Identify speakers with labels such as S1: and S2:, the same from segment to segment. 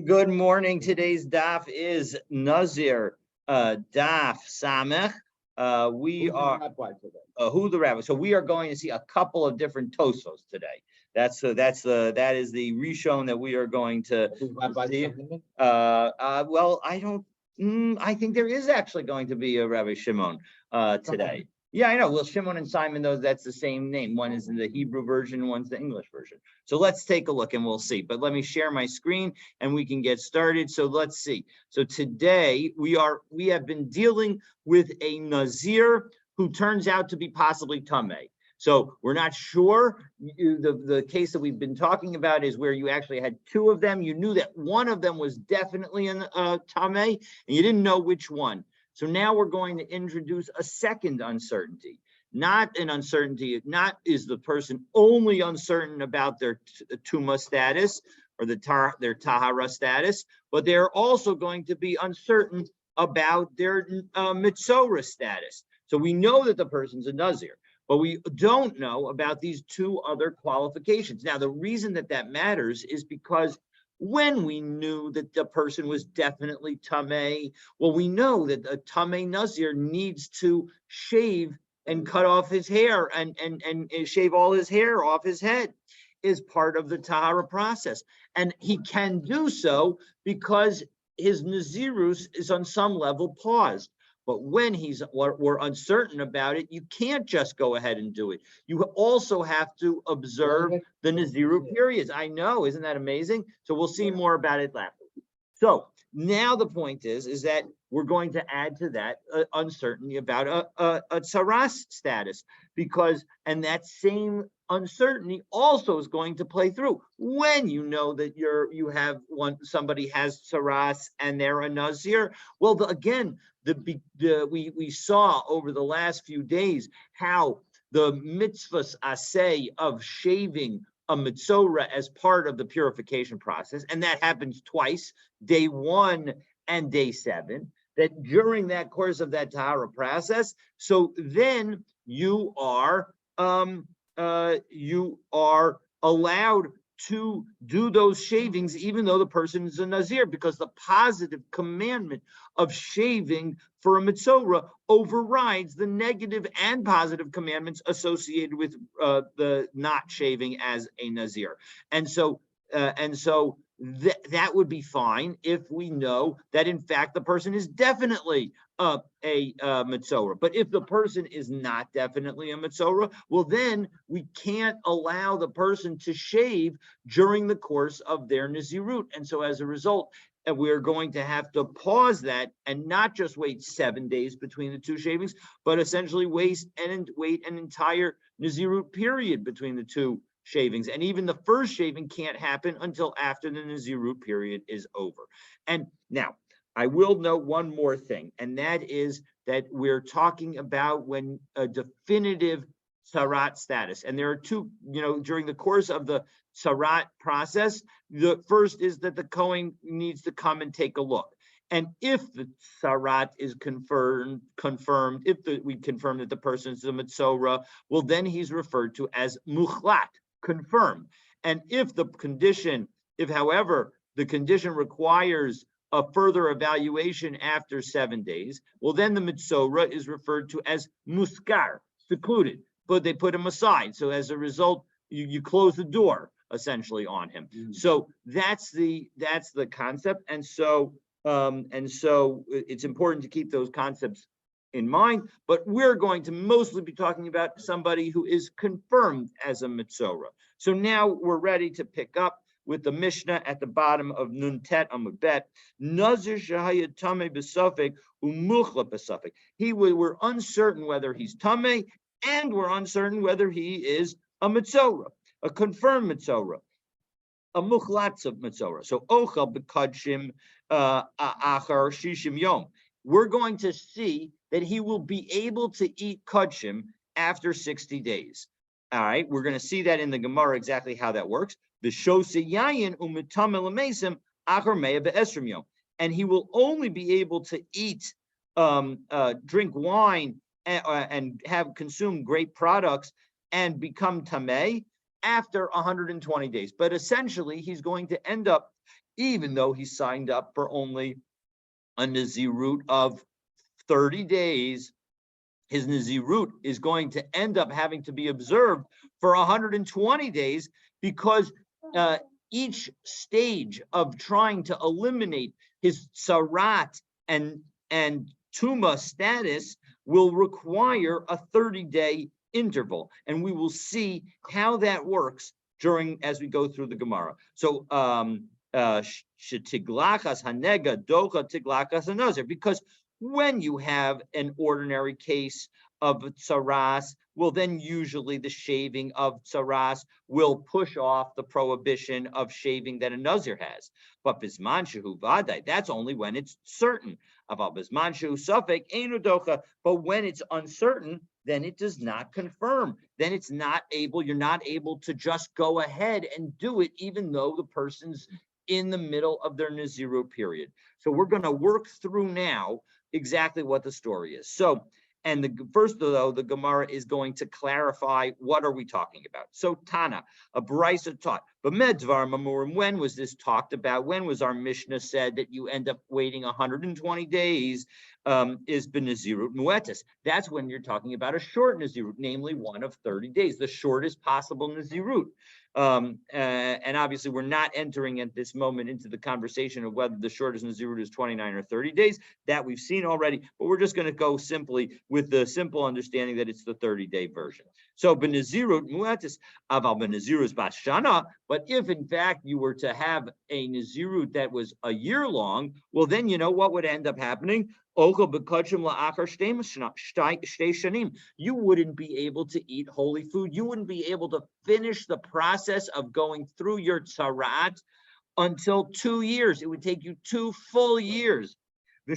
S1: Good morning. Today's daf is Nazir, daf Samech. We are who the rabbi. So we are going to see a couple of different Tosos today. That is the Rishon that we are going to see. Well, I don't. I think there is actually going to be a Rabbi Shimon today. Yeah, I know. Well, Shimon and Simon, that's the same name. One is in the Hebrew version, one's the English version. So let's take a look and we'll see. But let me share my screen and we can get started. So let's see. So today we have been dealing with a Nazir who turns out to be possibly Tameh. So we're not sure. The case that we've been talking about is where you actually had two of them. You knew that one of them was definitely an Tameh, and you didn't know which one. So now we're going to introduce a second uncertainty. Not an uncertainty, not is the person only uncertain about their Tuma status or their Tahara status, but they're also going to be uncertain about their Mitzorah status. So we know that the person's a Nazir, but we don't know about these two other qualifications. Now, the reason that matters is because when we knew that the person was definitely Tameh, well, we know that a Tameh Nazir needs to shave and cut off his hair and shave all his hair off his head is part of the Tahara process. And he can do so because his Nazirus is on some level paused. But when we're uncertain about it, you can't just go ahead and do it. You also have to observe the Naziru periods. I know, isn't that amazing? So we'll see more about it later. So now the point is that we're going to add to that uncertainty about a tsaras status, and that same uncertainty also is going to play through when you know that somebody has tsaras and they're a nazir. Well, we saw over the last few days how the mitzvahs aseh of shaving a mitzorah as part of the purification process, and that happens twice, day 1 and day 7, that during that course of that tahara process, so then you are allowed to do those shavings even though the person is a Nazir, because the positive commandment of shaving for a mitzorah overrides the negative and positive commandments associated with the not shaving as a Nazir. And so that would be fine if we know that in fact the person is definitely a mitzorah. But if the person is not definitely a mitzorah, well then we can't allow the person to shave during the course of their nazirut. And so as a result, we're going to have to pause that and not just wait 7 days between the two shavings, but essentially wait an entire nazirut period between the two shavings. And even the first shaving can't happen until after the Nazirut period is over. And now I will note one more thing, and that is that we're talking about when a definitive Sarat status. And there are two, during the course of the Sarat process, the first is that the Kohen needs to come and take a look. And if the Sarat is confirmed, we confirm that the person is a Mitzorah, well, then he's referred to as Muchlat, confirmed. And if however, the condition requires a further evaluation after 7 days, well, then the Mitzorah is referred to as Muskar, secluded, but they put him aside. So as a result, you close the door essentially on him. So that's the concept. And so it's important to keep those concepts in mind, but we're going to mostly be talking about somebody who is confirmed as a Mitzorah. So now we're ready to pick up with the Mishnah at the bottom of Nun Tet Amud Bet. Nazir shehaya tameh b'safek umuchla b'safek. We're uncertain whether he's tameh, and we're uncertain whether he is a Mitzorah, a confirmed Mitzorah, a muchlatz of Mitzorah. So ochel b'kadshim achar shishim yom. We're going to see that he will be able to eat kudshim after 60 days. All right, we're going to see that in the Gemara exactly how that works. And he will only be able to eat, drink wine, and have consumed grape products and become tameh after 120 days. But essentially, he's going to end up, even though he signed up for only a Nazirut of 30 days, his Nazirut is going to end up having to be observed for 120 days because each stage of trying to eliminate his Sarat and Tuma status will require a 30-day interval. And we will see how that works as we go through the Gemara. So, Tiglachas Hanega Docha Tiglachas Nazir, because when you have an ordinary case of tsaras, well, then usually the shaving of tsaras will push off the prohibition of shaving that a Nazir has. But bisman shehu vadai, that's only when it's certain. Aval bisman shehu safek einu docha, but when it's uncertain, then it does not confirm. Then it's not able, you're not able to just go ahead and do it, even though the person's in the middle of their Nazirut period. So we're going to work through now exactly what the story is. So, and first though, the Gemara is going to clarify what are we talking about. So Tana, a Brisa taught, but Medvar Mamurim, when was this talked about? When was our Mishnah said that you end up waiting 120 days is Benazirut Muetis? That's when you're talking about a short Nazirut, namely one of 30 days, the shortest possible Nazirut. And obviously we're not entering at this moment into the conversation of whether the shortest Nazirut is 29 or 30 days. That we've seen already, but we're just going to go simply with the simple understanding that it's the 30-day version. So Benazirut Muetis, Aval Benazirut Bashana, but if in fact you were to have a Nazirut that was a year long, well then you know what would end up happening? You wouldn't be able to eat holy food. You wouldn't be able to finish the process of going through your tzarat until 2 years. It would take you 2 full years. And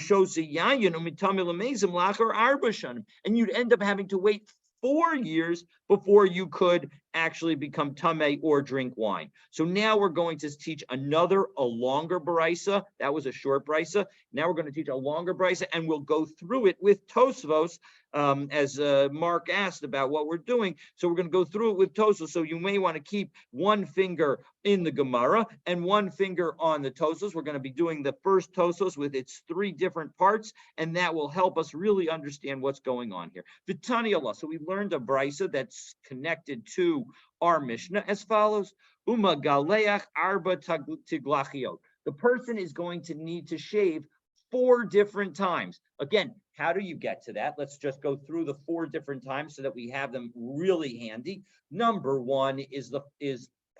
S1: you'd end up having to wait 4 years before you could actually become tameh or drink wine. So now we're going to teach a longer brisa. That was a short brisa. Now we're going to teach a longer brisa, and we'll go through it with Tosfos, as Mark asked about what we're doing. So we're going to go through it with Tosfos. So you may want to keep one finger in the Gemara and one finger on the Tosfos. We're going to be doing the first Tosfos with its 3 different parts, and that will help us really understand what's going on here. V'tani Allah. So we learned a brisa that's connected to our Mishnah as follows. Uma galeach arba tiglachiot. The person is going to need to shave 4 different times. Again, how do you get to that? Let's just go through the 4 different times so that we have them really handy. Number 1 is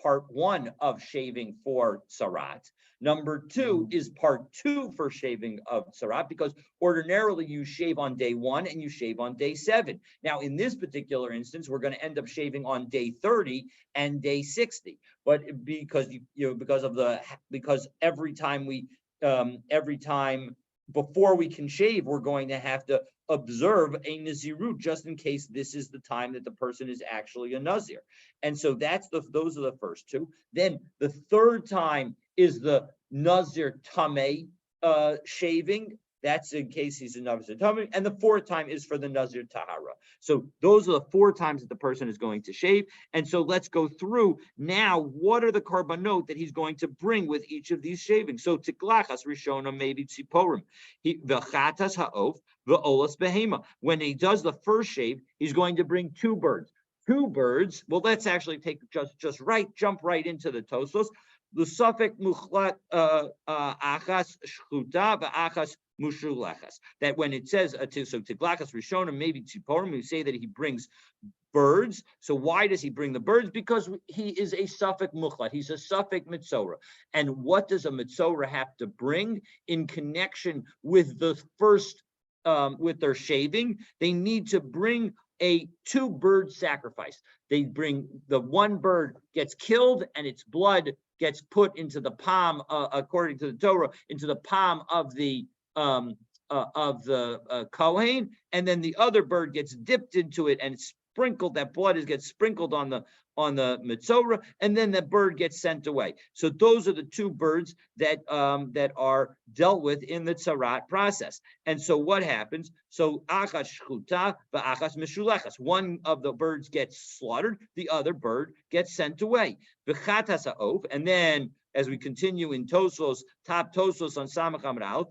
S1: part 1 of shaving for tzarat. Number 2 is part 2 for shaving of tzarat, because ordinarily you shave on day 1 and you shave on day 7. Now, in this particular instance, we're going to end up shaving on day 30 and day 60. But because every time before we can shave, we're going to have to observe a Nazirut just in case this is the time that the person is actually a Nazir. And so those are the first 2. Then the third time is the Nazir Tameh shaving. That's in case he's a Nazir Tameh. And the 4th time is for the Nazir Tahara. So those are the 4 times that the person is going to shave. And so let's go through now, what are the karbanot that he's going to bring with each of these shavings? So tiklachas rishona maybe tziporim, v'chatas ha'of v'olas behema. When he does the first shave, he's going to bring 2 birds. 2 birds. Well, let's actually jump right into the Tosfos. The suffix muchlat achas shchuta v'achas mushulachas. That when it says so tiglachas rishona maybe tziporim, we say that he brings birds. So why does he bring the birds? Because he is a suffix muchlat. He's a suffix mitzora. And what does a mitzora have to bring in connection with the first with their shaving? They need to bring a 2-bird sacrifice. They bring the 1 bird gets killed and its blood gets put into the palm, according to the Torah, into the palm of the Kohen, and then the other bird gets dipped into it and sprinkled. That blood gets sprinkled on the on the Mitzorah, and then the bird gets sent away. So those are the two birds that are dealt with in the tzarat process. And so what happens? So achas shchuta v'achas meshulachas. One of the birds gets slaughtered, the other bird gets sent away. V'chatas ha'of, and then as we continue in Tosos, top Tosos on Samach Amud Aleph,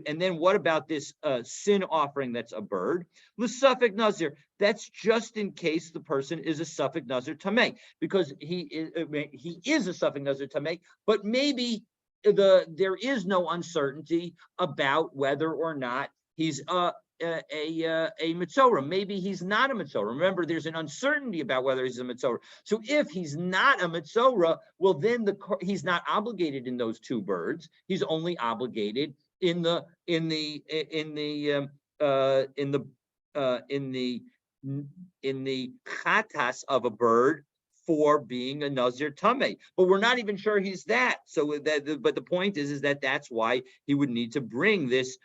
S1: and then what about this sin offering that's a bird? L'safek Nazir. That's just in case the person is a Safek Nazir Tameh, because he is a Safek Nazir Tameh, but maybe there is no uncertainty about whether or not he's a Mitzorah. Maybe he's not a Mitzorah. Remember, there's an uncertainty about whether he's a Mitzorah. So if he's not a Mitzorah, well, then he's not obligated in those two birds. He's only obligated in the chatas of a bird for being a Nazir Tameh, but we're not even sure he's that. So but the point is that that's why he would need to bring this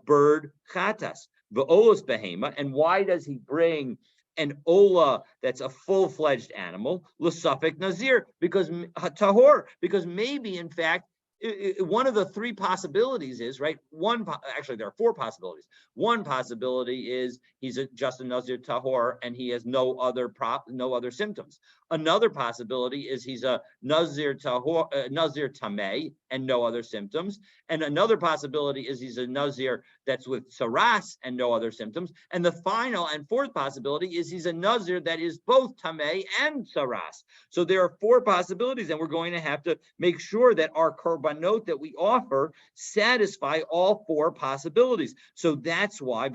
S1: bird chatas, the olas behema. And why does he bring an ola that's a full-fledged animal, l'safek Nazir, because tahor, because maybe in fact one of the three possibilities is, right? Actually, there are four possibilities. One possibility is he's just a Nazir Tahor and he has no other symptoms. Another possibility is he's a Nazir Tahor, Nazir Tameh, and no other symptoms. And another possibility is he's a Nazir that's with Saras and no other symptoms. And the final and fourth possibility is he's a Nazir that is both Tameh and Saras. So there are four possibilities, and we're going to have to make sure that our korbanot that we offer satisfy all four possibilities. So that's why.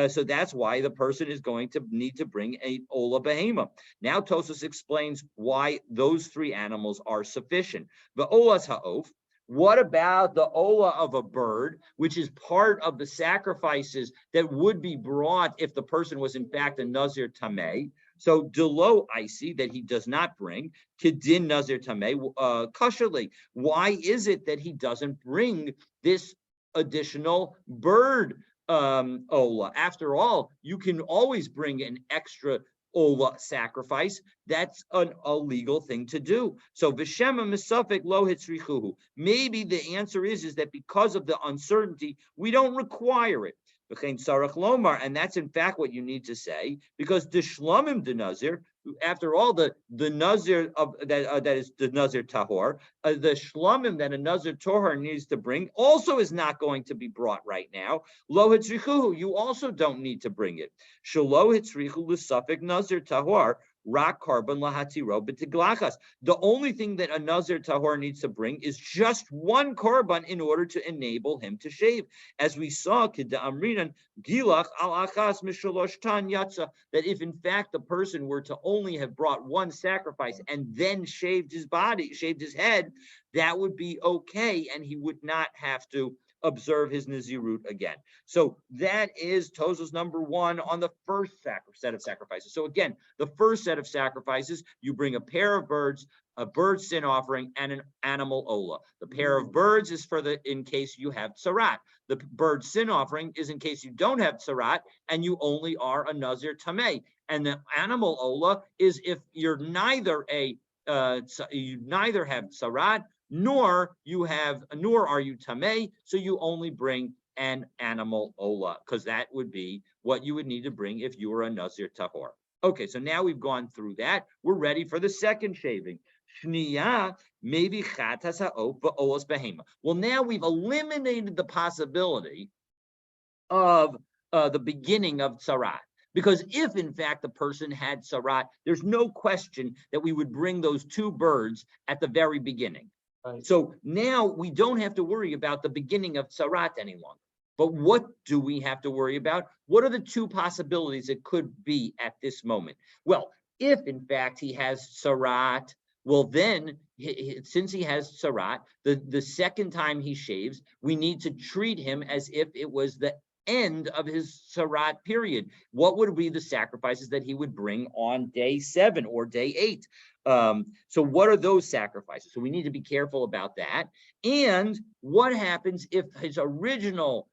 S1: So that's why the person is going to need to bring a ola behema. Now Tosfos explains why those three animals are sufficient. The olas ha'of. What about the ola of a bird, which is part of the sacrifices that would be brought if the person was in fact a Nazir Tameh? So delo isi that he does not bring, kedin Nazir Tameh kasherly. Why is it that he doesn't bring this additional bird ola? After all, you can always bring an extra ola sacrifice. That's a legal thing to do. So v'shema misafek lo hitzrichuhu. Maybe the answer is that because of the uncertainty, we don't require it. And that's in fact what you need to say, because the shlamim de Nazir, after all, the Nazir of that is the Nazir Tahor, the shlamim that a Nazir Tahor needs to bring also is not going to be brought right now. Lo hitzrichuhu, you also don't need to bring it. Shelo hitzrichu l'safek Nazir Tahor. Rak carbon lahatiro b'tiglachas. The only thing that a Nazir Tahor needs to bring is just one carbon in order to enable him to shave. As we saw, Amrinan Gilach al achas mishalosh tan yatsa, that if in fact the person were to only have brought one sacrifice and then shaved his body, shaved his head, that would be okay, and he would not have to observe his Nazirut again. So that is Tosfos number one on the first set of sacrifices. So again, the first set of sacrifices, you bring a pair of birds, a bird sin offering, and an animal ola. The pair of birds is for in case you have tzarat. The bird sin offering is in case you don't have tzarat and you only are a Nazir Tameh. And the animal ola is if you're neither have tzarat, nor are you tameh, so you only bring an animal ola, because that would be what you would need to bring if you were a Nazir Tahor. Okay, so now we've gone through that. We're ready for the second shaving. Shniya, maybe chatas ha'of ba'olas behema. Well, now we've eliminated the possibility of the beginning of tzarat. Because if, in fact, the person had tzarat, there's no question that we would bring those two birds at the very beginning. Right. So now we don't have to worry about the beginning of tzarat any longer. But what do we have to worry about? What are the two possibilities it could be at this moment? Well, if in fact he has tzarat, well then, since he has tzarat, the second time he shaves, we need to treat him as if it was the end of his tzarat period. What would be the sacrifices that he would bring on day 7 or day 8? So what are those sacrifices? So we need to be careful about that. And what happens if his original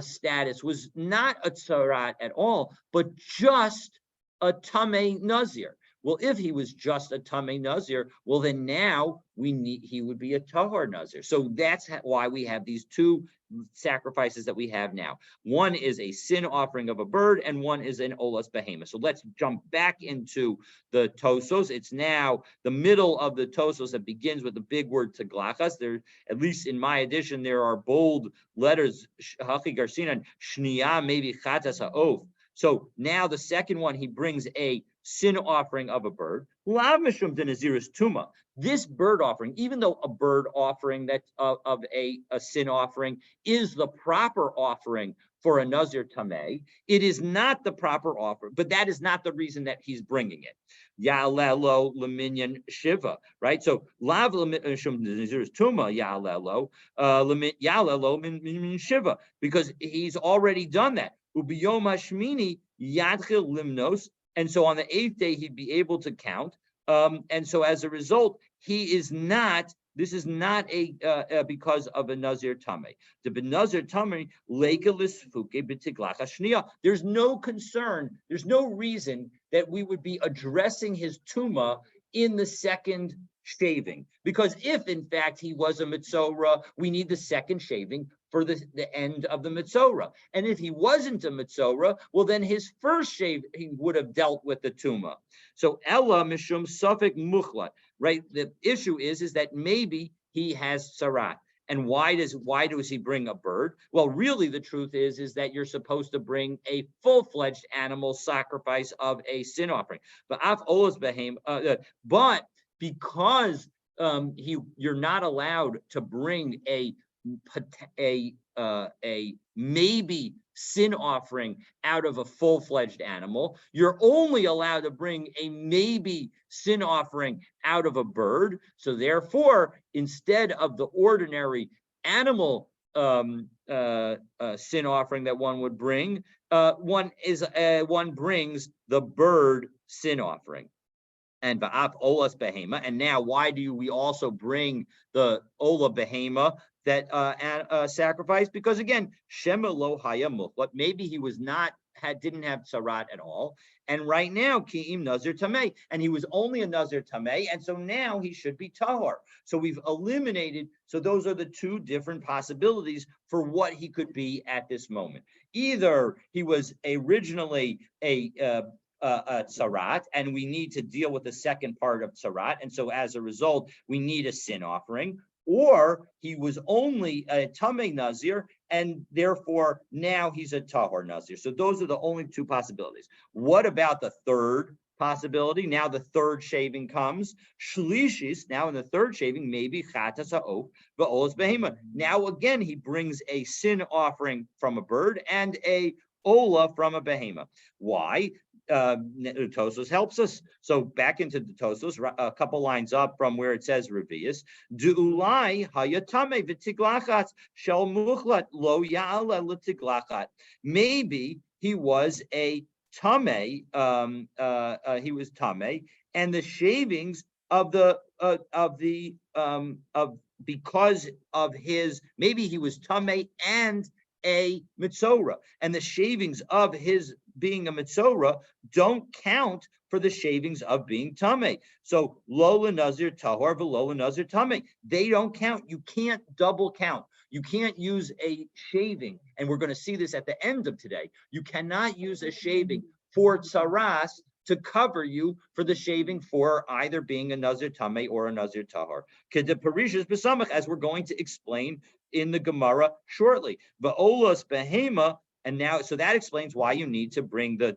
S1: status was not a tzarat at all, but just a Tameh Nazir. Well, if he was just a Tameh Nazir, well, then now he would be a Tahor Nazir. So that's why we have these two sacrifices that we have now. One is a sin offering of a bird, and one is an Olas Behema. So let's jump back into the Tosos. It's now the middle of the Tosos that begins with the big word Teglachas. There, at least in my edition, there are bold letters, Hachi Garcinan, Shniya, maybe Chatas Ha'of. So now the second one, he brings a sin offering of a bird. Lav mishum de Nazirus tuma. This bird offering, even though a bird offering that of a sin offering is the proper offering for a Nazir Tameh, it is not the proper offer, but that is not the reason that he's bringing it. Ya'alelo leminyan shiva, right? So lav mishum de Nazirus tuma ya'alelo ya'alelo min shiva, because he's already done that. Ubiyom hashmini yadchil limnos. And so on the 8th day, he'd be able to count. And so as a result, this is not because of a Nazir Tameh. The Nazir Tameh, there's no concern, there's no reason that we would be addressing his Tuma in the second shaving. Because if in fact he was a Mitzorah, we need the second shaving for the end of the Mitzorah. And if he wasn't a Mitzorah, well, then his first shave, he would have dealt with the Tuma. So Ella Mishum Suffolk Muchlat, right? The issue is that maybe he has Sarat. And why does he bring a bird? Well, really, the truth is that you're supposed to bring a full-fledged animal sacrifice of a sin offering. But because you're not allowed to bring a maybe sin offering out of a full-fledged animal. You're only allowed to bring a maybe sin offering out of a bird. So therefore, instead of the ordinary animal sin offering that one would bring, one brings the bird sin offering. And va'af olas behema. And now, why do we also bring the ola behema, that sacrifice? Because again, shema lo haya muchlat. Maybe he didn't have sarat at all, and right now ki'im nazir tameh, and he was only a nazir tameh, and so now he should be tahor. So we've eliminated. So those are the two different possibilities for what he could be at this moment. Either he was originally a tzarat, and we need to deal with the second part of tzarat, and so as a result, we need a sin offering, or he was only a tameh nazir, and therefore now he's a tahor nazir. So those are the only two possibilities. What about the third possibility? Now the third shaving comes. Shlishis, now in the third shaving, maybe chatas ha'of va'olas behema. Now again, he brings a sin offering from a bird and a ola from a behema. Why? Tosos helps us. So back into the Tosos, a couple lines up from where it says Revius, Du'ulai hayatame v'tiglachat shel muchlat lo ya'ala l'tiglachat. Maybe he was a tame, he was tame, and the shavings of because of his, maybe he was tame and a mitzorah, and the shavings of his being a mitzorah don't count for the shavings of being tameh. So lola nazir tahor v'lola nazir tameh, they don't count. You can't double count. You can't use a shaving, and we're going to see this at the end of today. You cannot use a shaving for tsaras to cover you for the shaving for either being a nazir tameh or a nazir tahor. Kedeparishas b'samach, as we're going to explain in the Gemara shortly. Va'olas behema, and now, so that explains why you need to bring the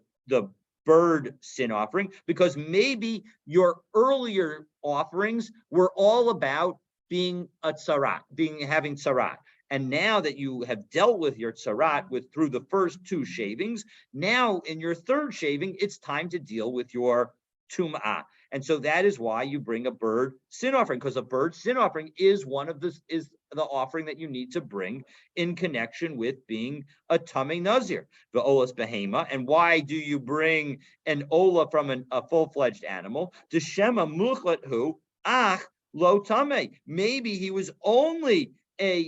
S1: bird sin offering, because maybe your earlier offerings were all about being a tsarat, having tsarat. And now that you have dealt with your tsarat through the first two shavings, now in your third shaving, it's time to deal with your tum'ah. And so that is why you bring a bird sin offering, because a bird sin offering is the offering that you need to bring in connection with being a tameh nazir, the olas behema. And why do you bring an ola from a full-fledged animal? To shema muchlat hu ach lo tameh. Maybe he was only had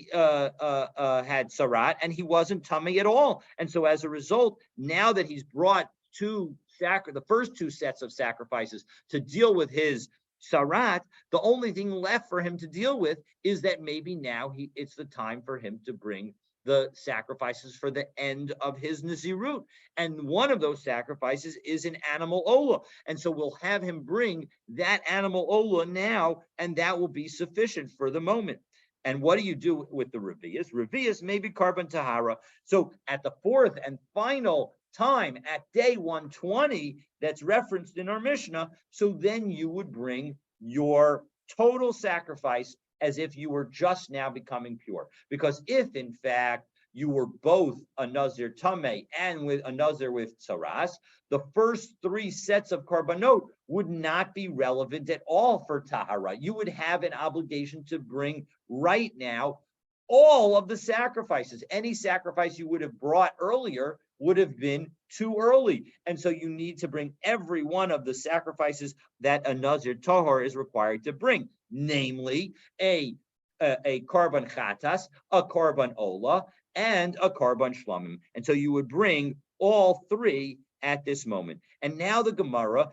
S1: sarat and he wasn't tameh at all. And so as a result, now that he's brought two the first two sets of sacrifices to deal with his sarat, the only thing left for him to deal with is that maybe now it's the time for him to bring the sacrifices for the end of his Nazirut. And one of those sacrifices is an animal olah. And so we'll have him bring that animal olah now, and that will be sufficient for the moment. And what do you do with the revius? Revius may be carbon tahara. So at the fourth and final time, at day 120, that's referenced in our Mishnah, so then you would bring your total sacrifice as if you were just now becoming pure. Because if, in fact, you were both a Nazir Tameh and with a Nazir with Tsaras, the first three sets of Karbanot would not be relevant at all for Tahara. You would have an obligation to bring right now all of the sacrifices. Any sacrifice you would have brought earlier would have been too early. And so you need to bring every one of the sacrifices that a Nazir Tahor is required to bring, namely a Karban Chatas, a Karban Ola, and a Karban Shlamim. And so you would bring all three at this moment. And now the Gemara,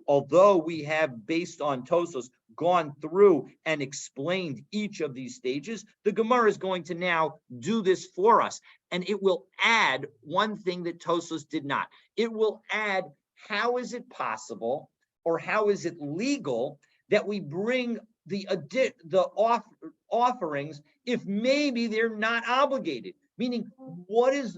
S1: although we have, based on Tosos, gone through and explained each of these stages, the Gemara is going to now do this for us. And it will add one thing that Tosos did not. It will add, how is it possible, or how is it legal, that we bring the offerings if maybe they're not obligated? Meaning, what is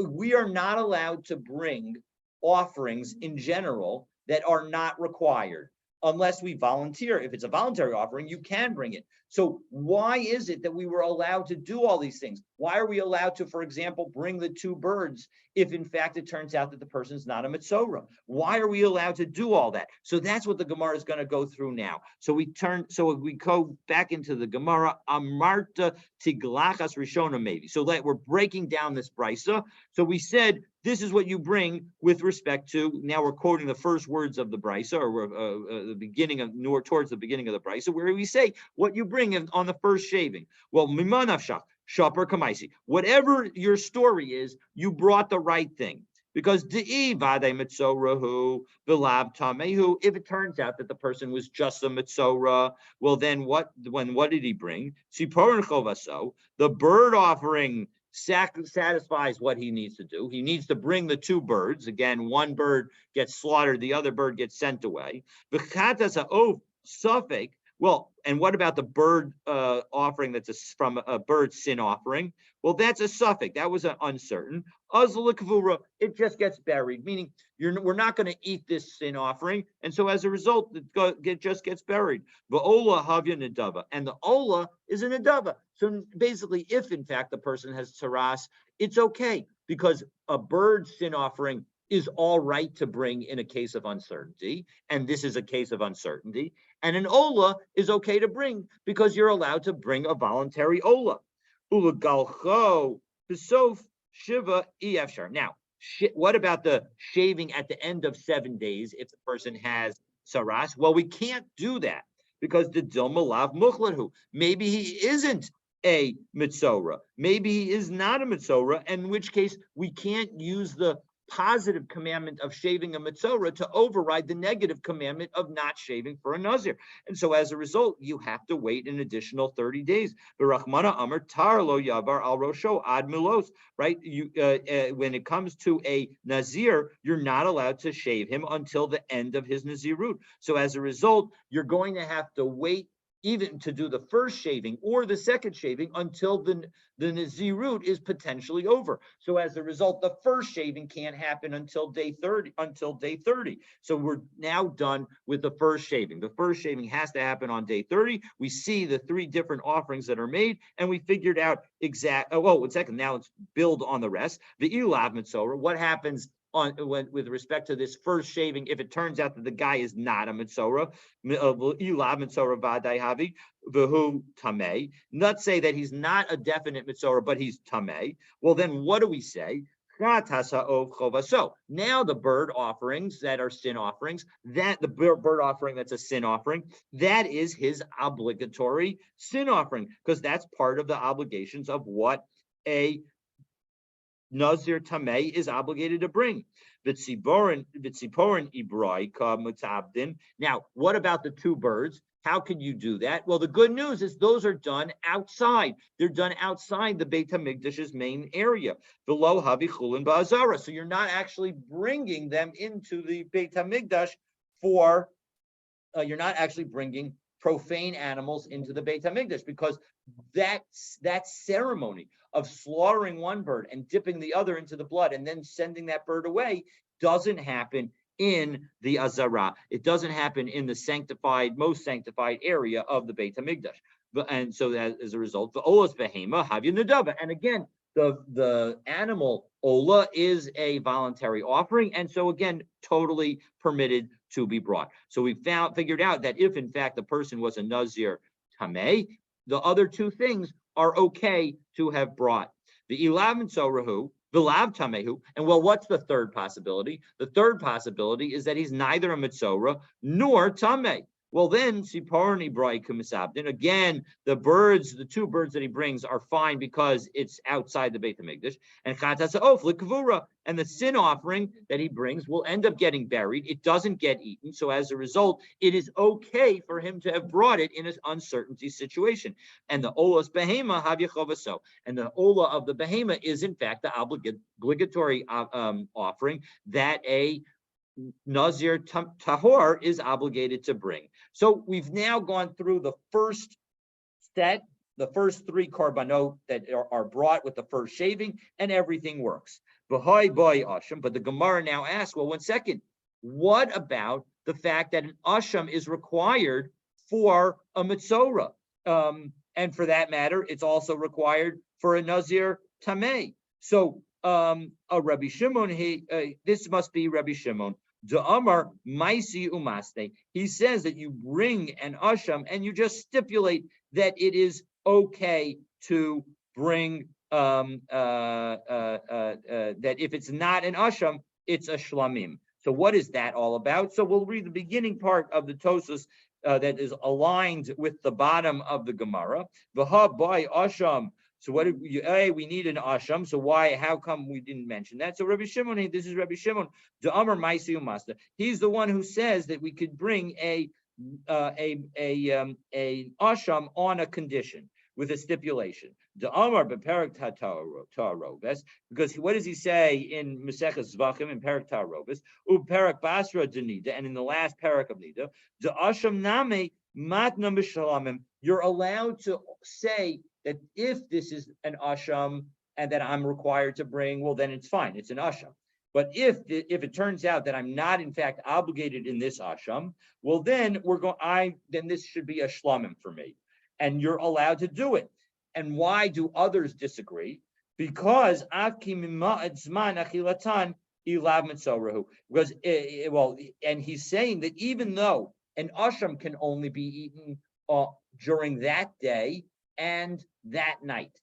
S1: we are not allowed to bring offerings in general that are not required unless we volunteer. If it's a voluntary offering, you can bring it. So why is it that we were allowed to do all these things? Why are we allowed to, for example, bring the two birds if in fact it turns out that the person's not a mitzorah? Why are we allowed to do all that? So that's what the Gemara is going to go through now. So we go back into the Gemara, Amarta Tiglachas Rishona maybe. So that we're breaking down this brisa. So we said, this is what you bring with respect to, now we're quoting the first words of the brisa, or the beginning of, towards the beginning of the brisa, where we say what you bring on the first shaving. Well, mimanavshach, shaper kamaisi. Whatever your story is, you brought the right thing. Because if it turns out that the person was just a mitzorah, well then what did he bring? The bird offering satisfies what he needs to do. He needs to bring the two birds. Again, one bird gets slaughtered, the other bird gets sent away. Well, and what about the bird offering that's from a bird sin offering? Well, that's a suffix. That was an uncertain. It just gets buried, meaning we're not going to eat this sin offering, and so as a result, it just gets buried. V'ola havya nedava, and the ola is a nedava. So basically, if in fact the person has tsaras, it's okay, because a bird sin offering is all right to bring in a case of uncertainty, and this is a case of uncertainty. And an ola is okay to bring because you're allowed to bring a voluntary ola. Ulagalcho besof shiva efshar. Now, what about the shaving at the end of 7 days if the person has saras? Well, we can't do that because the dilmalav muchlahu. Maybe he isn't a mitzorah. Maybe he is not a mitzorah, in which case we can't use the positive commandment of shaving a mitzorah to override the negative commandment of not shaving for a nazir. And so as a result, you have to wait an additional 30 days. V'rachmana amar tar lo yavar al rosho ad milos. Right? When it comes to a nazir, you're not allowed to shave him until the end of his nazirut. So as a result, you're going to have to wait even to do the first shaving or the second shaving until the Nazirut is potentially over. So as a result, the first shaving can't happen until day 30. So we're now done with the first shaving. The first shaving has to happen on day 30. We see the three different offerings that are made, and we figured out now let's build on the rest. The Ilav Mitzorah, what happens with respect to this first shaving, if it turns out that the guy is not a mitzorah, not say that he's not a definite mitzorah, but he's tameh. Well, then what do we say? So now the bird offerings that are sin offerings, that the bird offering that's a sin offering, that is his obligatory sin offering, because that's part of the obligations of what a Nazir Tameh is obligated to bring. Vitziporin ibrai ka mutabdin. Now, what about the two birds? How can you do that? Well, the good news is those are done outside. They're done outside the Beit HaMikdash's main area. Below Havi Chulin Ba'azara. So you're not actually bringing them into the Beit HaMikdash for, you're not actually bringing profane animals into the Beit HaMikdash, because that ceremony of slaughtering one bird and dipping the other into the blood and then sending that bird away doesn't happen in the Azara. It doesn't happen in the sanctified, most sanctified area of the Beit HaMikdash. And so as a result, the Olas Behema Havya Nadava. And again, the animal Ola is a voluntary offering, and so again, totally permitted to be brought. So we figured out that if in fact the person was a Nazir Tameh, the other two things are okay to have brought. The Ilav Mitzorahu, Vilav Tamehu, and well, what's the third possibility? The third possibility is that he's neither a Mitzora nor Tameh. Well, then, Siparni Brai Kumisabdin, again, the two birds that he brings are fine because it's outside the Beit HaMikdash. And Chatasa Of Likavura, and the sin offering that he brings will end up getting buried. It doesn't get eaten. So as a result, it is okay for him to have brought it in an uncertainty situation. And the Olas Behema Havyachovaso. And the Ola of the Behema is, in fact, the obligatory offering that a Nazir Tahor is obligated to bring. So we've now gone through the first set, the first three korbanot that are brought with the first shaving, and everything works. But the Gemara now asks, well, 1 second, what about the fact that an asham is required for a mitzora? And for that matter, it's also required for a Nazir Tameh. So a Rabbi Shimon, this must be Rabbi Shimon. Amar Maisi Umaste. He says that you bring an asham and you just stipulate that it is okay to bring that if it's not an asham, it's a shlamim. So what is that all about? So we'll read the beginning part of the Tosas that is aligned with the bottom of the Gemara. V'ha by asham. So what did we need an asham? So how come we didn't mention that? So Rabbi Shimon, this is Rabbi Shimon, the Amar Maisi Umasta. He's the one who says that we could bring a asham on a condition with a stipulation. The Amar beperak ta'aroves, because what does he say in Maseches Zvachim in Perak ta'aroves? Uperak basra denida, and in the last parak of nida, the asham name matna b'shalamim. You're allowed to say that if this is an asham and that I'm required to bring, well, then it's fine. It's an asham. But if it turns out that I'm not in fact obligated in this asham, well, then then this should be a shlamim for me, and you're allowed to do it. And why do others disagree? Because and he's saying that even though an asham can only be eaten during that day and that night,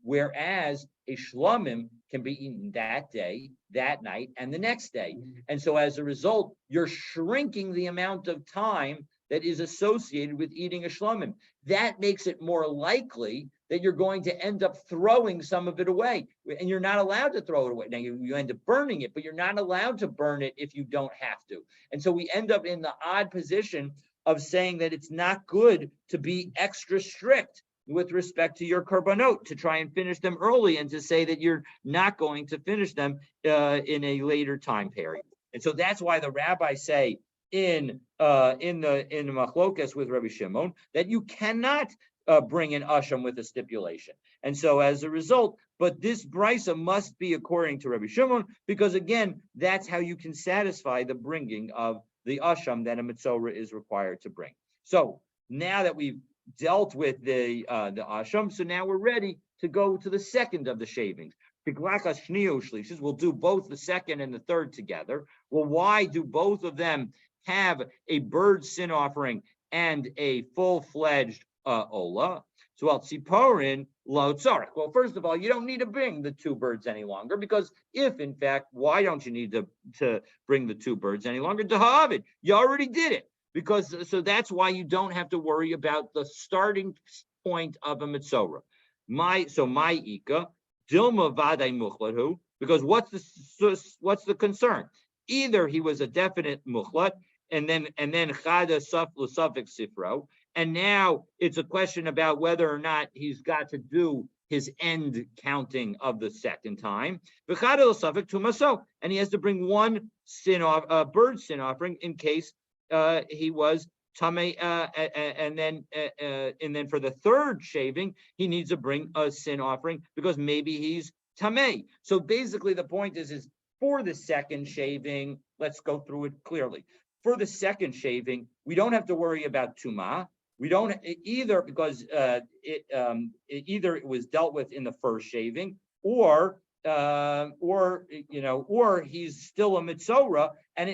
S1: whereas a shlamim can be eaten that day, that night, and the next day. And so as a result, you're shrinking the amount of time that is associated with eating a shlamim. That makes it more likely that you're going to end up throwing some of it away. And you're not allowed to throw it away. Now, you end up burning it, but you're not allowed to burn it if you don't have to. And so we end up in the odd position of saying that it's not good to be extra strict with respect to your korbanot, to try and finish them early, and to say that you're not going to finish them in a later time period. And so that's why the rabbis say in the machlokas with Rabbi Shimon that you cannot bring an asham with a stipulation. And so as a result, but this brisa must be according to Rabbi Shimon, because again, that's how you can satisfy the bringing of the asham that a mitzorah is required to bring. So now that we've dealt with the asham, so now we're ready to go to the second of the shavings. We'll do both the second and the third together. Well, why do both of them have a bird sin offering and a full-fledged ola? So tziporin lo tzarich. Well, first of all, you don't need to bring the two birds any longer, because if in fact, why don't you need to bring the two birds any longer? Dahavid, you already did it. Because so that's why you don't have to worry about the starting point of a mitzorah. My ika dilma vaday muchladhu because what's the concern? Either he was a definite mukhlat, and then chada suffix sifro, and now it's a question about whether or not he's got to do his end counting of the second time. And he has to bring one bird sin offering in case he was tamei, and then for the third shaving he needs to bring a sin offering because maybe he's tamei. So basically the point is for the second shaving, let's go through it clearly. For the second shaving, we don't have to worry about tuma. We don't either because either it was dealt with in the first shaving, or he's still a mitzora and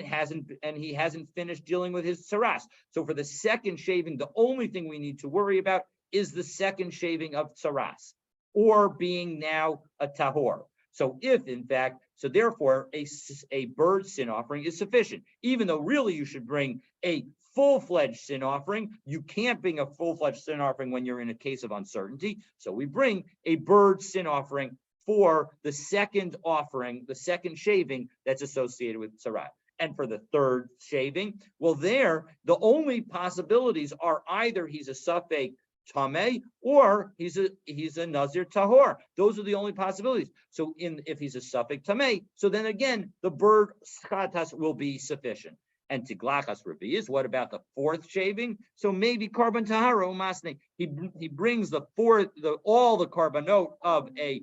S1: he hasn't finished dealing with his saras. So for the second shaving, the only thing we need to worry about is the second shaving of saras, or being now a tahor. So if in fact, so therefore a bird sin offering is sufficient, even though really you should bring a full-fledged sin offering. You can't bring a full-fledged sin offering when you're in a case of uncertainty. So we bring a bird sin offering for the second offering, the second shaving that's associated with sarat. And for the third shaving, well, there, the only possibilities are either he's a safek tameh or he's a nazir tahor. Those are the only possibilities. So if he's a safek tameh, so then again, the bird chatas will be sufficient. And tiglachas revi'is, what about the fourth shaving? So maybe carbon tahara umasne. He brings all the carbonot of a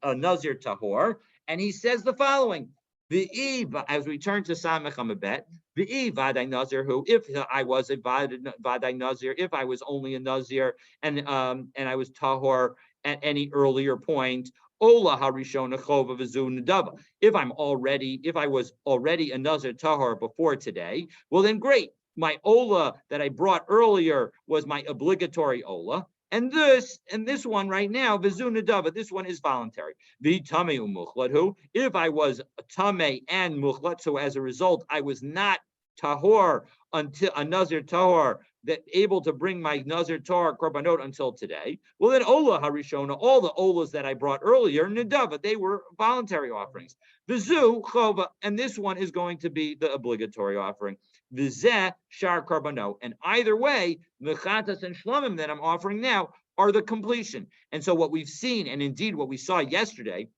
S1: nazir tahor, and he says the following: as we turn to Samech Amabet, vaday nazir, who if I was a vaday nazir, if I was only a nazir and I was tahor at any earlier point. Ola harishona chova v'zu nedava. If I was already a nazir tahor before today, well then great. My ola that I brought earlier was my obligatory ola, and this one right now v'zu nedava. This one is voluntary. V'tamei umuchlat who? If I was tamei and muchlat, so as a result I was not tahor until a nazir tahor that able to bring my nazir tahor korbanot until today. Well, then ola harishona, all the olas that I brought earlier, nedava, they were voluntary offerings. Vizu chova, and this one is going to be the obligatory offering. Vizeh shar korbanot, and either way, the chatas and shlamim that I'm offering now are the completion. And so what we've seen, and indeed what we saw yesterday,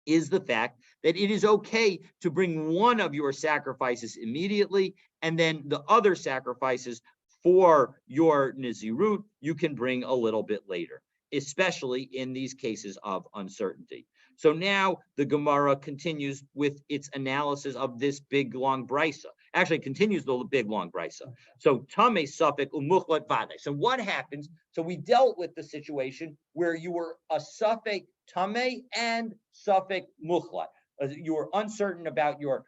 S1: is the fact that it is okay to bring one of your sacrifices immediately, and then the other sacrifices for your Nazirut, you can bring a little bit later, especially in these cases of uncertainty. So now the Gemara continues with its analysis of this big long brisa. Actually, continues the big long brisa. So Tameh Safek Umuchlat Vade. So what happens? So we dealt with the situation where you were a Safek Tameh and Safek Muchlat. You were uncertain about your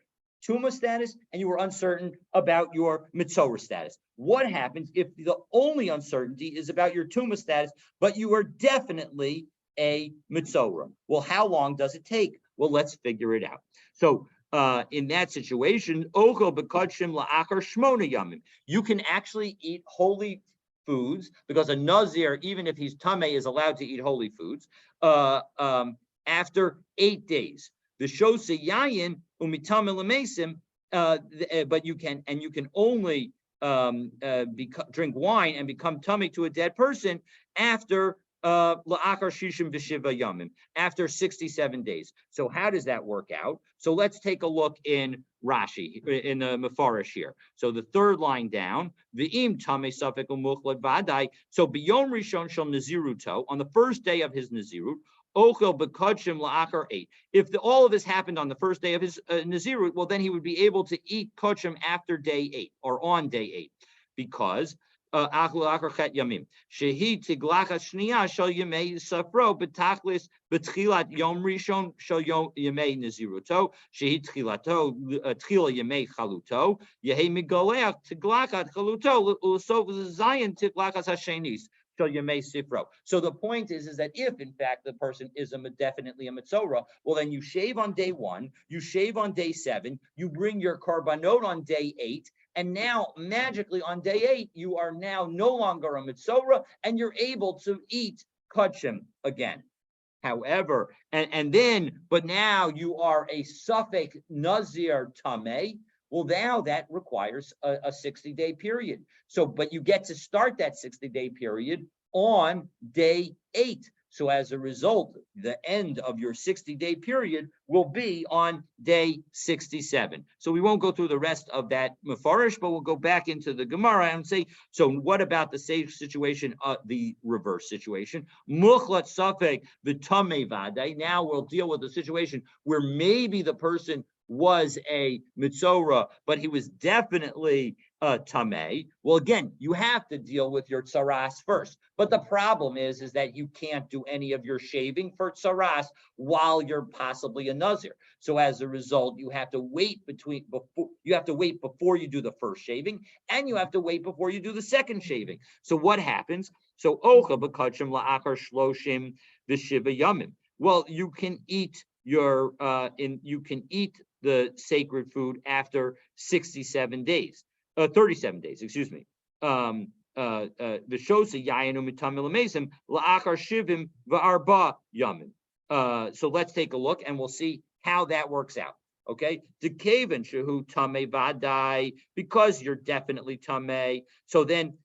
S1: Tuma status, and you were uncertain about your Mitzorah status. What happens if the only uncertainty is about your Tuma status, but you are definitely a Mitzorah? Well, how long does it take? Well, let's figure it out. So in that situation, Ochel B'Kodshim La'achar Shmona Yamim, you can actually eat holy foods, because a Nazir, even if he's Tameh, is allowed to eat holy foods after 8 days. The Shose Yayin umitamel amesim, but you can only drink wine and become tummy to a dead person after la'achar shishim v'shiva yamim, after 67 days. So how does that work out? So let's take a look in Rashi, in the Mefarish here. So the third line down, v'im tamei safek umuchlat vadai. So biyom rishon shel naziruto, on the first day of his nazirut, Ochel b'kodshim la'achar 8. If all of this happened on the first day of his nazirut, well, then he would be able to eat kodshim after day 8 or on day 8, because achlu la'achar chet yamim shehi tiglachas shniya shel yemei safro betachlis betchilat yom rishon shel yemei naziruto shehi tchilato tchila yemei chaluto yehi migoleach tiglachat chaluto l'sof zayin tiglachas hashenis. So the point is that if in fact the person is definitely a Mitzorah, well then you shave on day 1, you shave on day 7, you bring your karbanot on day 8, and now magically on day 8 you are now no longer a Mitzorah and you're able to eat kodshim again. However, but now you are a suffix Nazir Tameh. Well, now that requires a 60-day period. So, but you get to start that 60-day period on day 8. So as a result, the end of your 60-day period will be on day 67. So we won't go through the rest of that Mefarish, but we'll go back into the Gemara and say, so what about the safe situation, the reverse situation? Muchlat Safek v'tamei vadai. Now we'll deal with the situation where maybe the person was a mitzora, but he was definitely tamei. Well, again, you have to deal with your tsaras first. But the problem is that you can't do any of your shaving for tsaras while you're possibly a nazir. So as a result, you have to wait before you do the first shaving, and you have to wait before you do the second shaving. So what happens? So ocha b'kachim la'achar shloshim v'shiva yamim. Well, you can eat the sacred food after 67 days, 37 days, excuse me. The shosa yayinu mitamil mesim la'achar shivim v'arba yamin. So let's take a look and we'll see how that works out. Okay, dekaven shehu tamei vadai, because you're definitely tamei. So then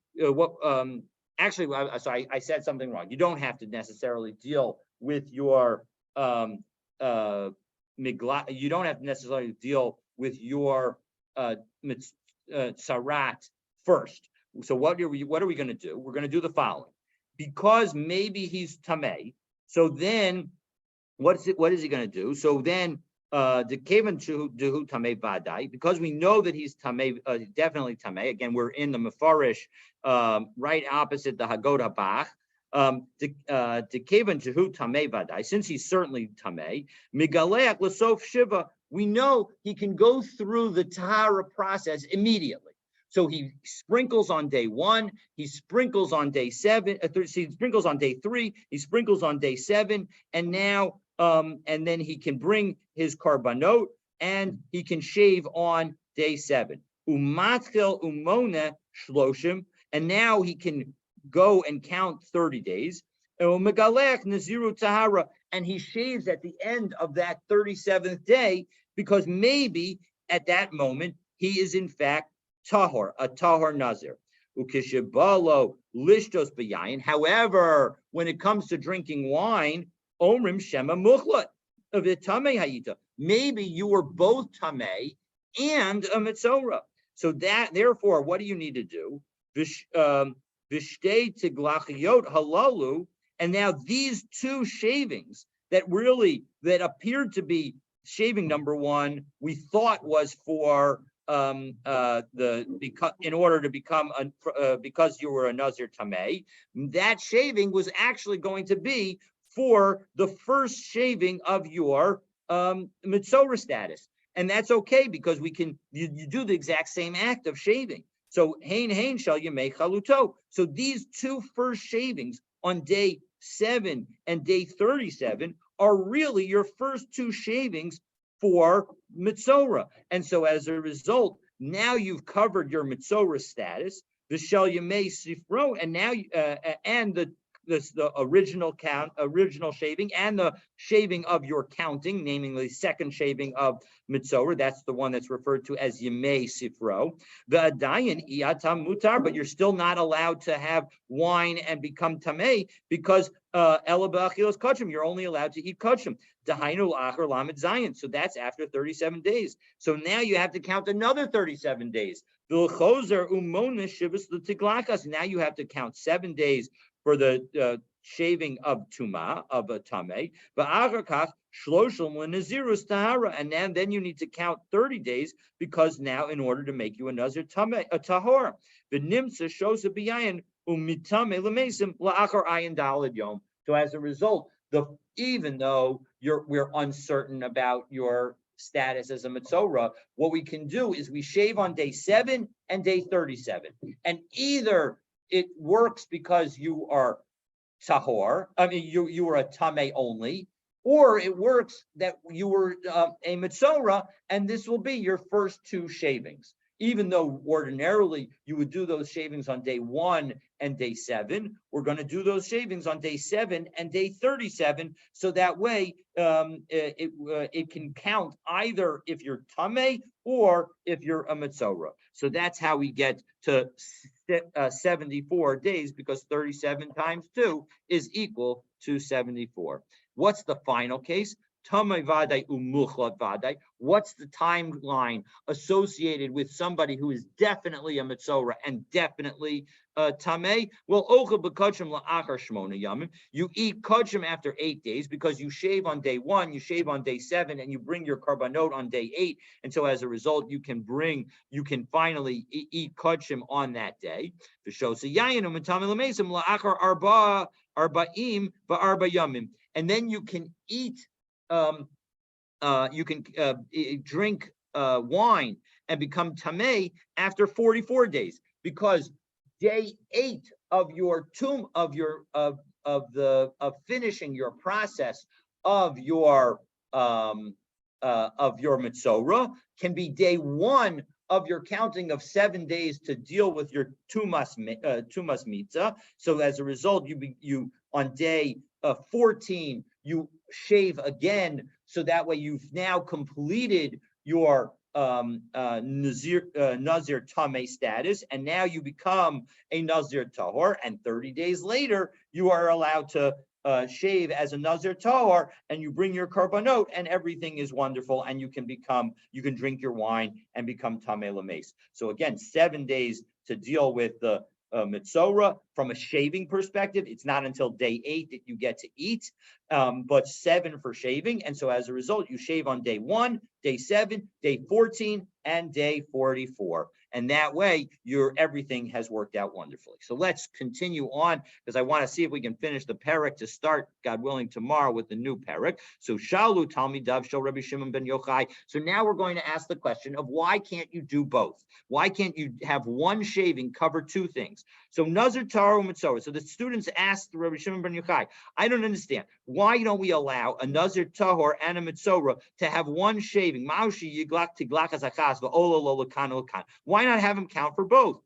S1: actually, I said something wrong. You don't have to necessarily deal with your you don't have to necessarily deal with your tsarat first. So what are we going to do? We're going to do the following. Because maybe he's tamei, so then what is he going to do? So then the kevan dehu tamei vadai, because we know that he's tamei, definitely tamei. Again, we're in the Mefarish, right opposite the Haggadah Bach. Since he's certainly tamei, migaleach l'sof shiva, we know he can go through the tahara process immediately. So he sprinkles on day 1, he sprinkles on day 7, he sprinkles on day 3, he sprinkles on day 7, and now and then he can bring his karbanot and he can shave on day 7. Umatchil umona shloshim, and now he can go and count 30 days. And he shaves at the end of that 37th day, because maybe at that moment he is in fact tahor, a tahor nazir. However, when it comes to drinking wine, omrim shema muchlat of tamei hayita, maybe you were both tamei and a mitzora. So that, therefore, what do you need to do? Vishtei tiglachiot halalu, and now these two shavings that appeared to be shaving number 1, we thought was for in order to become because you were a nazir tamei. That shaving was actually going to be for the first shaving of your mitzora status, and that's okay because you do the exact same act of shaving. So hein shall you make chaluto. So these two first shavings on day 7 and day 37 are really your first 2 shavings for mitzora. And so as a result, now you've covered your mitzora status, the shall you may sifro, and now and the original shaving and the shaving of your counting, namely the second shaving of mitzora. That's the one that's referred to as yemei sifro. The adayin iatam mutar, but you're still not allowed to have wine and become tamei because ela b'achilos kachim, you're only allowed to eat kachim. Dahainu la'achar lamed zayin. So that's after 37 days. So now you have to count another 37 days. Now you have to count 7 days for the shaving of tuma, of a tamei, and then you need to count 30 days, because now in order to make you a nazir tamei, a tahor, so as a result, even though we're uncertain about your status as a mitzora, what we can do is we shave on day 7 and day 37, and either it works because you are tahor, you were a tamei only, or it works that you were a mitzora, and this will be your first 2 shavings. even though ordinarily you would do those shavings on day 1 and day 7, we're going to do those shavings on day 7 and day 37. So that way it can count either if you're Tameh or if you're a Metzora. So that's how we get to 74 days, because 37 times 2 is equal to 74. What's the final case? Tamei vadai umuchlat vadai. What's the timeline associated with somebody who is definitely a Metzora and definitely Tamei? Well, ocha b'kachim la'achar shmona yamim. You eat kachim after 8 days, because you shave on day 1, you shave on day 7, and you bring your karbanot on day 8. And so as a result, you can finally eat kachim on that day. V'shosa yayinu m'tamei l'meisim la'achar arba'im ba'arba yamim. And then you can eat. Drink wine and become tamei after 44 days, because day 8 of your finishing your process of your Metzora can be day 1 of your counting of 7 days to deal with your tumas mitzah. So as a result, you on day 14 you shave again, so that way you've now completed your Nazir Tameh status, and now you become a Nazir Tahor, and 30 days later you are allowed to shave as a Nazir Tahor, and you bring your karbanot, and everything is wonderful, and you can drink your wine and become Tameh Lameis. So again, 7 days to deal with the Metzora. From a shaving perspective, it's not until day 8 that you get to eat, but 7 for shaving. And so as a result, you shave on day 1, day 7, day 14, and day 44. And that way, everything has worked out wonderfully. So let's continue on, because I want to see if we can finish the parak to start, God willing, tomorrow with the new parak. So Shalu Talmidav Shel Rabbi Shimon ben Yochai. So now we're going to ask the question of why can't you do both? Why can't you have one shaving cover 2 things? So Nazir Taro Metzora. So the students asked Rabbi Shimon ben Yochai, I don't understand. Why don't we allow a Nazir Tahor and a Metzora to have one shaving? Why not have him count for both?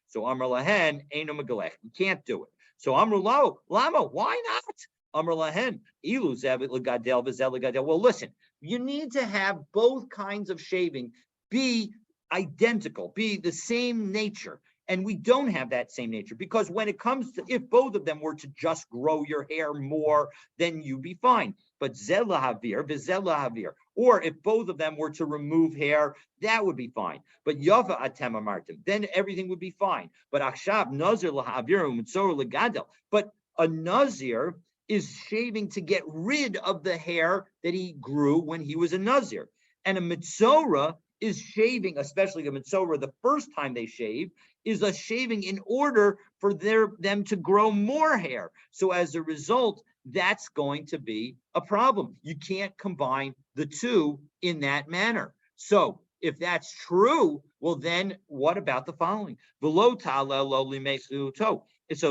S1: So Amar Lahen, Eino Megalech. You can't do it. So Amar Lo, Lama, why not? Amar Lahen, Ilu Zevit Legadel Vizel Legadel. Well, listen, you need to have both kinds of shaving be identical, be the same nature. And we don't have that same nature, because when it comes to, if both of them were to just grow your hair more, then you'd be fine. But Zela Havir, Vizela Havir, or if both of them were to remove hair, that would be fine. But Yava Atem Amartim, then everything would be fine. But Akshav Nazir Lahavir Mitzor Legadel. But a Nazir is shaving to get rid of the hair that he grew when he was a Nazir. And a Mitzora is shaving, especially a Metzora, the first time they shave, is a shaving in order for them to grow more hair. So as a result, that's going to be a problem. You can't combine the two in that manner. So if that's true, well, then what about the following? So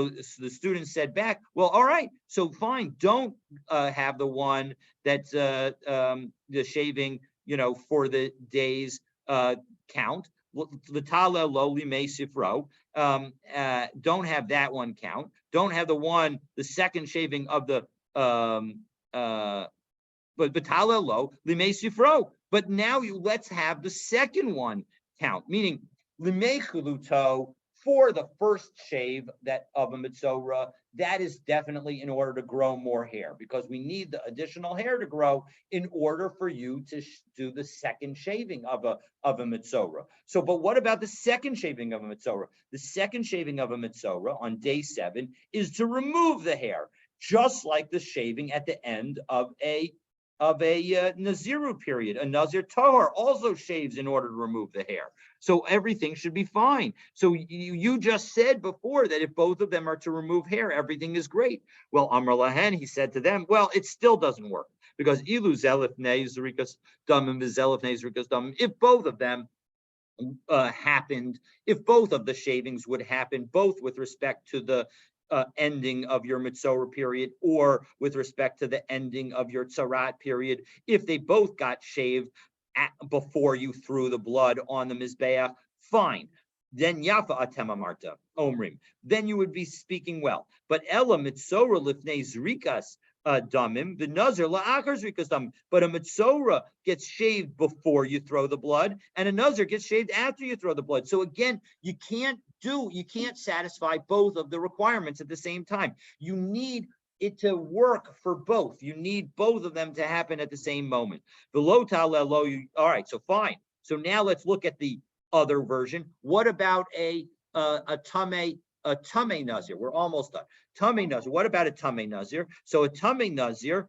S1: the student said back, well, all right, so fine, don't have the one that's the shaving, for the days count. Don't have that one count. Don't have the second shaving of the but now let's have the second one count, meaning for the first shave of a Metzora, that is definitely in order to grow more hair, because we need the additional hair to grow in order for you to do the second shaving of a Metzora. So, but what about the second shaving of a Metzora? The second shaving of a Metzora on day 7 is to remove the hair, just like the shaving at the end of a Naziru period. A Nazir Tahor also shaves in order to remove the hair. So everything should be fine. So you just said before that if both of them are to remove hair, everything is great. Well, Amar Lahen, he said to them, well, it still doesn't work, because Ilu Zelif Nezrikas Damim Zelif Nezrikas Damim, if both of them happened, if both of the shavings would happen, both with respect to the ending of your Metzora period or with respect to the ending of your Tzarat period, if they both got shaved before you threw the blood on the Mizbeach, fine. Then Yafa Atema Marta Omrim. Then you would be speaking well. But Ella Mitzora Lifnei Zrikas Damim, the Nazir La'achar Zrikas Damim. But a Mitzora gets shaved before you throw the blood, and a Nazir gets shaved after you throw the blood. So again, you can't satisfy both of the requirements at the same time. You need it to work for both. You need both of them to happen at the same moment. All right, so fine. So now let's look at the other version. What about a Tameh Nazir? We're almost done. Tameh Nazir. What about a Tameh Nazir? So a Tameh Nazir,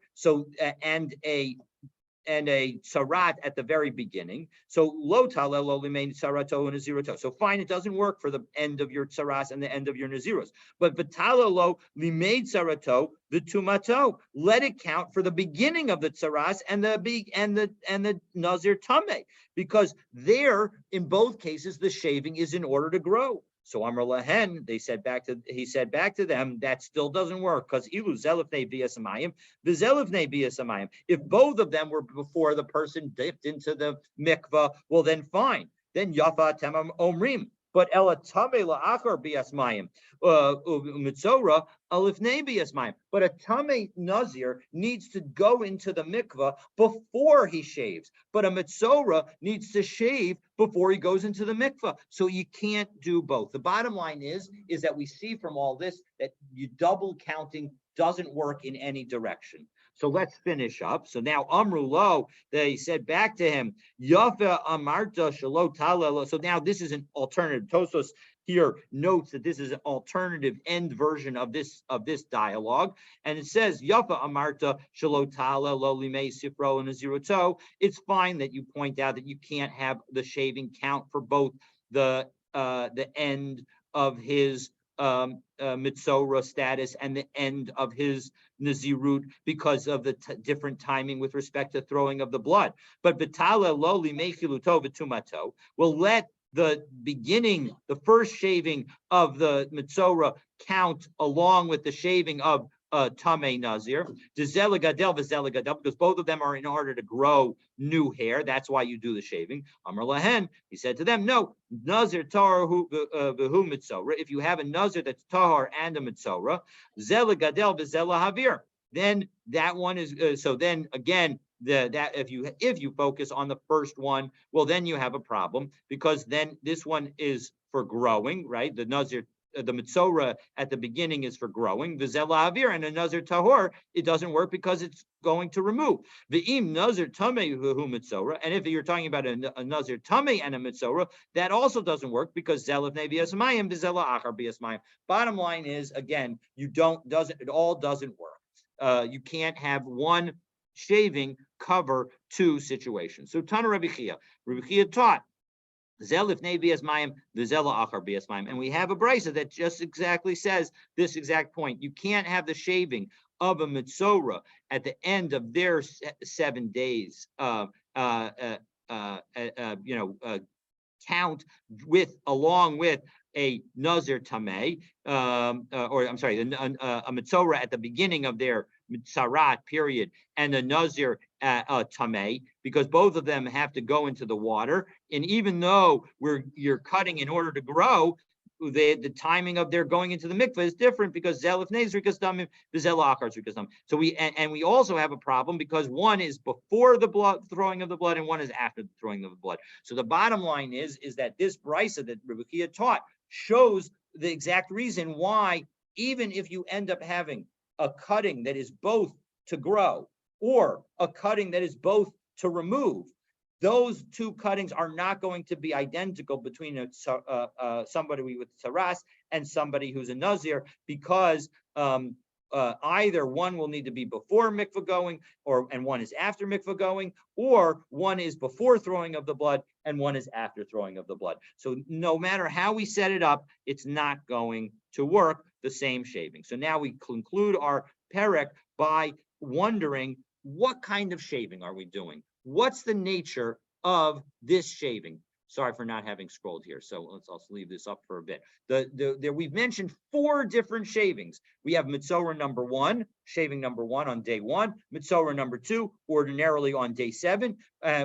S1: and a sarat at the very beginning. So lo talel lo limein sarato and naziroto. So fine, it doesn't work for the end of your saras and the end of your naziros. But v'talel lo limein sarato the tumato. Let it count for the beginning of the saras and the nazir tameh, because there in both cases the shaving is in order to grow. So Amr Lahen, he said back to them, that still doesn't work, because ilu zelifnei biyasamayim, v'zelifnei biyasamayim. If both of them were before the person dipped into the mikvah, well then fine. Then yafa temam omrim. But ela tame la'achar biyasmayim, mitzora alifnei biyasmayim. But a tame nazir needs to go into the mikvah before he shaves. But a mitzora needs to shave before he goes into the mikvah. So you can't do both. The bottom line is that we see from all this that you double counting doesn't work in any direction. So let's finish up. So now Amru Lo, they said back to him, Yafa Amarta Shalo Talelo. So now this is an alternative. Tosos here notes that this is an alternative end version of this dialogue. And it says, Yafa Amarta Shalo Talelo Limei Sifro and Aziroto. It's fine that you point out that you can't have the shaving count for both the end of his mitzora status and the end of his nazirut, because of the different timing with respect to throwing of the blood. But betala loli mechiluto v'tumato will let the beginning, the first shaving of the mitzora count along with the shaving of Tameh Nazir, because both of them are in order to grow new hair. That's why you do the shaving. Amar Lahen, he said to them, no, Nazir Tahar v'hu mitzora. If you have a Nazir that's Tahar and a mitzora, Zela Gadel v'Zela Havir, then that one is, so then again, that if you focus on the first one, well, then you have a problem, because then this one is for growing, right? The Nazir, the mitzora at the beginning is for growing. V'zela avir, and a nazir tahor, it doesn't work because it's going to remove. V'im nazir tamei v'hu mitzora, and if you're talking about a nazir tamei and a mitzora, that also doesn't work because zelif nei b'yasmayim v'zela achar b'yasmayim. Bottom line is, again, it all doesn't work. You can't have one shaving cover two situations. So Tana Rabbi Chia taught, and we have a brisa that just exactly says this exact point. You can't have the shaving of a mitzora at the end of their 7 days, count along with a nazir tameh, or I'm sorry, a mitzora at the beginning of their mitzarat period, and a nazir tameh, because both of them have to go into the water. And even though you're cutting in order to grow, the timing of their going into the mikveh is different, because zelif nezrikas damim, v'zela achar zrikas damim. So we also have a problem because one is before the throwing of the blood and one is after the throwing of the blood. So the bottom line is that this brisa that Rabbi Chia taught shows the exact reason why, even if you end up having a cutting that is both to grow or a cutting that is both to remove, those two cuttings are not going to be identical between somebody with saras and somebody who's a nazir, because either one will need to be before mikvah going, and one is after mikvah going, or one is before throwing of the blood and one is after throwing of the blood. So no matter how we set it up, it's not going to work, the same shaving. So now we conclude our perek by wondering, what kind of shaving are we doing? What's the nature of this shaving? Sorry for not having scrolled here. So I'll leave this up for a bit. We've mentioned 4 different shavings. We have mitzora number 1, shaving number 1 on day 1, Mitzorah number 2, ordinarily on day 7.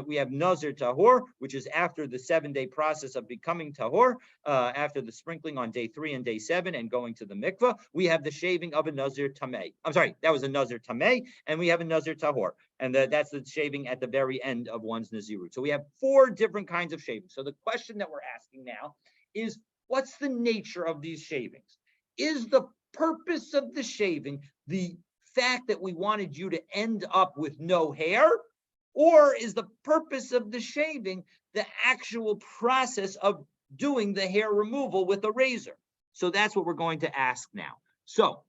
S1: We have Nazir Tahor, which is after the 7-day process of becoming Tahor, after the sprinkling on day 3 and day 7 and going to the mikveh. We have the shaving of a Nazir Tameh. I'm sorry, that was a Nazir Tameh, and we have a Nazir Tahor. And that's the shaving at the very end of one's Nazirut. So we have 4 different kinds of shaving. So the question that we're asking now is, what's the nature of these shavings? Is the purpose of the shaving the fact that we wanted you to end up with no hair? Or is the purpose of the shaving the actual process of doing the hair removal with a razor? So that's what we're going to ask now. So,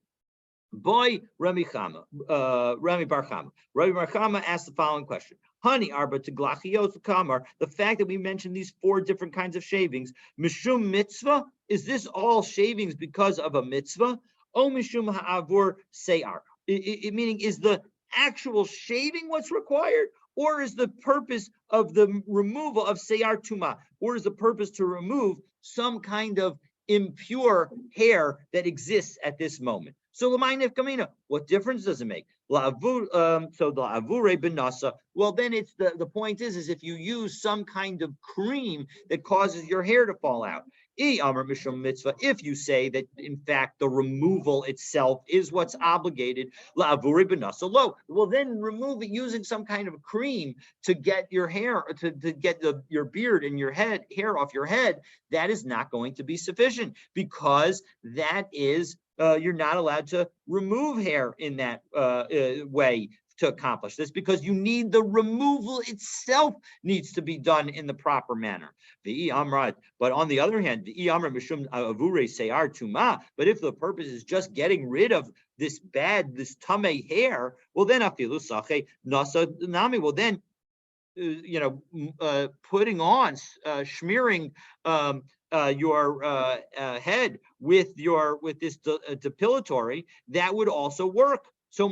S1: boy, Rami Bar Chama. Rami Bar Chama asked the following question. Honey, arba teglachios kamar, the fact that we mentioned these 4 different kinds of shavings, mishum mitzvah, is this all shavings because of a mitzvah? O mishum ha'avur seyar, meaning is the actual shaving what's required? Or is the purpose of the removal of seyar tuma? Or is the purpose to remove some kind of impure hair that exists at this moment? So what difference does it make? So the avure benasa. Well, then it's the point is if you use some kind of cream that causes your hair to fall out. If you say that in fact the removal itself is what's obligated, well, then remove it using some kind of cream to get your hair to get your beard and your hair off your head. That is not going to be sufficient, because that is you're not allowed to remove hair in that way to accomplish this, because you need the removal itself needs to be done in the proper manner. But on the other hand, but if the purpose is just getting rid of this tamei hair, well then putting on smearing your head with this depilatory, that would also work. So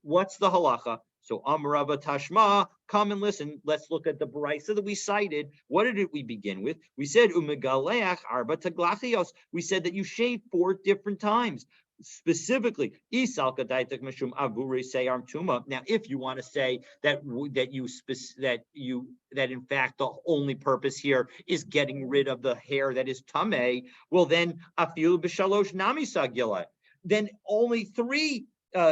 S1: what's the halacha? So Amarava Tashma, come and listen. Let's look at the brisa that we cited. What did we begin with? We said umegaleach arba taglachios. We said that you shave 4 different times. Specifically, now if you want to say that in fact the only purpose here is getting rid of the hair that is tamei, well then afilu b'shalosh nami sagila, then only 3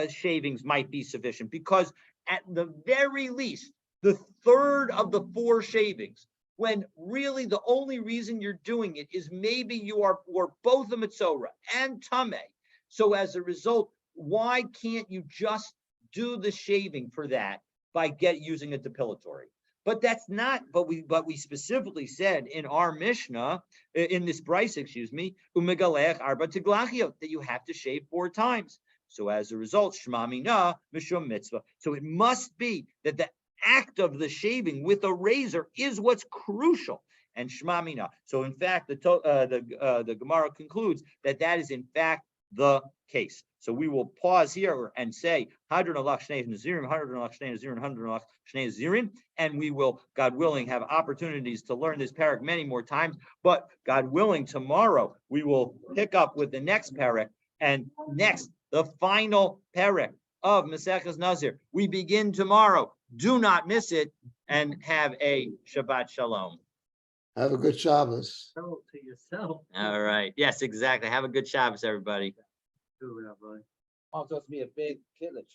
S1: shavings might be sufficient, because at the very least the 3rd of the 4 shavings, when really the only reason you're doing it is maybe you are both a mitzorah and tamei. So as a result, why can't you just do the shaving for that by using a depilatory? But that's not. But we specifically said in our Mishnah, in this brisa, umegalech arba teglachiot, that you have to shave 4 times. So as a result, shema mina mishum mitzvah. So it must be that the act of the shaving with a razor is what's crucial. And shema mina. So in fact, the Gemara concludes that is in fact the case. So we will pause here and say Hadron alach shnei nazirim, Hadron alach shnei nazirim, Hadron alach shnei nazirim, and we will, God willing, have opportunities to learn this parak many more times. But God willing, tomorrow we will pick up with the next parak, and next the final parak of Maseches Nazir. We begin tomorrow. Do not miss it, and have a Shabbat Shalom.
S2: Have a good Shabbos.
S3: Tell it to yourself.
S1: All right. Yes, exactly. Have a good Shabbos, everybody.
S3: Too, Rabbi.
S2: Oh, it's supposed to be a big kiddush.